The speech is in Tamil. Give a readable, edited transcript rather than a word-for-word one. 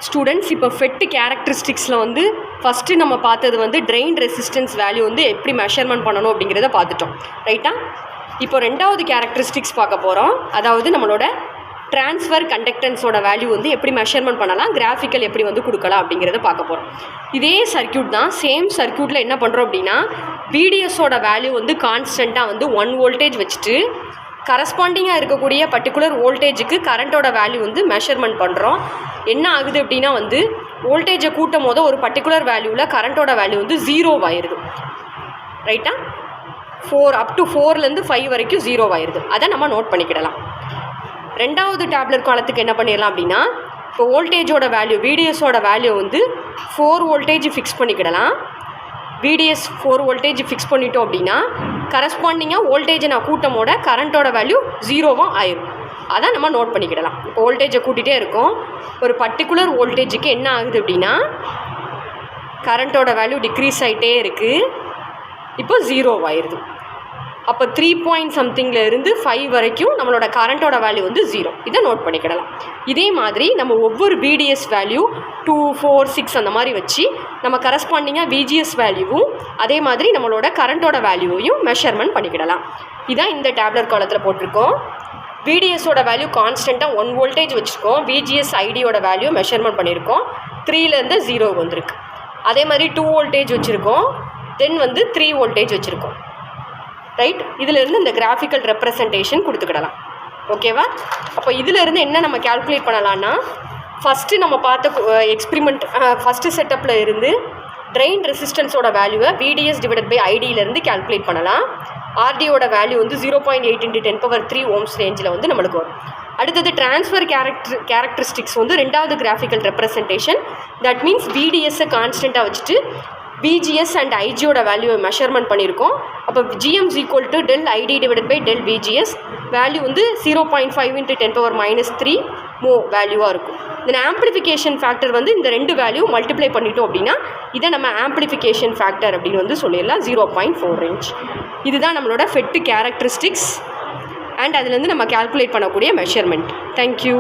ஸ்டூடெண்ட்ஸ் இப்போ FET கேரக்டரிஸ்டிக்ஸில் வந்து ஃபஸ்ட்டு நம்ம பார்த்தது வந்து ட்ரெயின் ரெசிஸ்டன்ஸ் வேல்யூ வந்து எப்படி மெஷர்மெண்ட் பண்ணணும் அப்படிங்கிறத பார்த்துட்டோம், ரைட்டா? இப்போ ரெண்டாவது கேரக்டரிஸ்டிக்ஸ் பார்க்க போகிறோம். அதாவது நம்மளோட ட்ரான்ஸ்ஃபர் கண்டக்டன்ஸோட வேல்யூ வந்து எப்படி மெஷர்மெண்ட் பண்ணலாம், கிராஃபிக்கல் எப்படி வந்து கொடுக்கலாம் அப்படிங்கிறத பார்க்க போகிறோம். இதே சர்க்யூட் தான், சேம் சர்க்யூட்டில் என்ன பண்ணுறோம் அப்படின்னா VDSோட வேல்யூ வந்து கான்ஸ்டண்ட்டாக வந்து 1 வோல்டேஜ் வச்சுட்டு கரஸ்பாண்டிங்காக இருக்கக்கூடிய பர்டிகுலர் வோல்டேஜுக்கு கரண்ட்டோட வேல்யூ வந்து மெஷர்மெண்ட் பண்ணுறோம். என்ன ஆகுது அப்படின்னா வந்து வோல்டேஜை கூட்டும் போது ஒரு பர்டிகுலர் வேல்யூவில் கரண்ட்டோட வேல்யூ வந்து 0 ஆயிடுது, ரைட்டா? 4 அப் டு 4லேருந்து 5 வரைக்கும் 0 ஆயிடுது. அதை நம்ம நோட் பண்ணிக்கிடலாம். ரெண்டாவது டேப்லெட் காலத்துக்கு என்ன பண்ணிடலாம் அப்படின்னா இப்போ வோல்டேஜோட வேல்யூ VDSோட வேல்யூ வந்து 4 வோல்டேஜ் ஃபிக்ஸ் பண்ணிக்கிடலாம். VDS 4 வோல்டேஜ் ஃபிக்ஸ் பண்ணிட்டோம் அப்படின்னா கரஸ்பாண்டிங்காக வோல்டேஜை நான் கூட்டமோட கரண்ட்டோட வேல்யூ 0 ஆயிரும். அதை நம்ம நோட் பண்ணிக்கிடலாம். இப்போ வோல்டேஜை கூட்டிகிட்டே இருக்கோம், ஒரு பர்டிகுலர் வோல்டேஜுக்கு என்ன ஆகுது அப்படின்னா கரண்ட்டோட வேல்யூ டிக்ரீஸ் ஆகிட்டே இருக்குது, இப்போ 0 ஆயிடுது. அப்போ 3 பாயிண்ட் சம்திங்கில் இருந்து 5 வரைக்கும் நம்மளோட கரண்ட்டோட வேல்யூ வந்து 0. இதை நோட் பண்ணிக்கிடலாம். இதே மாதிரி நம்ம ஒவ்வொரு VDS வேல்யூ 2, 4, 6 அந்த மாதிரி வச்சு நம்ம கரஸ்பாண்டிங்காக VGS வேல்யூவும் அதே மாதிரி நம்மளோட கரண்ட்டோட வேல்யூவையும் மெஷர்மெண்ட் பண்ணிக்கிடலாம். இதான் இந்த டேப்லெட் காலத்தில் போட்டிருக்கோம். VDSோட வேல்யூ கான்ஸ்டண்ட்டாக 1 வோல்டேஜ் வச்சுருக்கோம். VGS ஐடியோட வேல்யூ மெஷர்மெண்ட் பண்ணியிருக்கோம். 3லேருந்து 0 வந்திருக்கு. அதே மாதிரி 2 வோல்டேஜ் வச்சுருக்கோம், தென் வந்து 3 வோல்டேஜ் வச்சுருக்கோம், ரைட்? இதிலேருந்து இந்த கிராஃபிக்கல் ரெப்ரசன்டேஷன் கொடுத்துக்கிடலாம், ஓகேவா? அப்போ இதிலேருந்து என்ன நம்ம கால்குலேட் பண்ணலான்னா ஃபஸ்ட்டு நம்ம பார்த்த எக்ஸ்பிரிமெண்ட் ஃபஸ்ட்டு செட்டப்பில் இருந்து ட்ரெயின் ரெசிஸ்டன்ஸோட வேல்யூவை VDS டிவைடட் பை ஐடியிலேருந்து கால்குலேட் பண்ணலாம். RDயோட வேல்யூ வந்து 0.8 × 10³ ஓம்ஸ் ரேஞ்சில் வந்து நம்மளுக்கு வரும். அடுத்தது ட்ரான்ஸ்ஃபர் கேரக்டரிஸ்டிக்ஸ் வந்து ரெண்டாவது கிராஃபிக்கல் ரெப்ரசன்டேஷன். தட் மீன்ஸ் VDSை கான்ஸ்டண்ட்டாக வச்சுட்டு VGS அண்ட் ஐஜியோட வேல்யூவை மெஷர்மெண்ட் பண்ணியிருக்கோம். அப்போ GM = del ID divided by del VGS value வந்து 0.5 × 10⁻³ மோ வேல்யூவாக இருக்கும். தென் ஆம்பிளிஃபிகேஷன் ஃபேக்டர் வந்து இந்த ரெண்டு வேல்யூ மல்டிப்ளை பண்ணிட்டோம் அப்படின்னா இதை நம்ம ஆம்பிளிஃபிகேஷன் ஃபேக்டர் அப்படின்னு வந்து சொல்லிடலாம், 0.4 ரேஞ்ச். இதுதான் நம்மளோட FET கேரக்டரிஸ்டிக்ஸ் அண்ட் அதுலேருந்து நம்ம கால்குலேட் பண்ணக்கூடிய மெஷர்மெண்ட். தேங்க்யூ.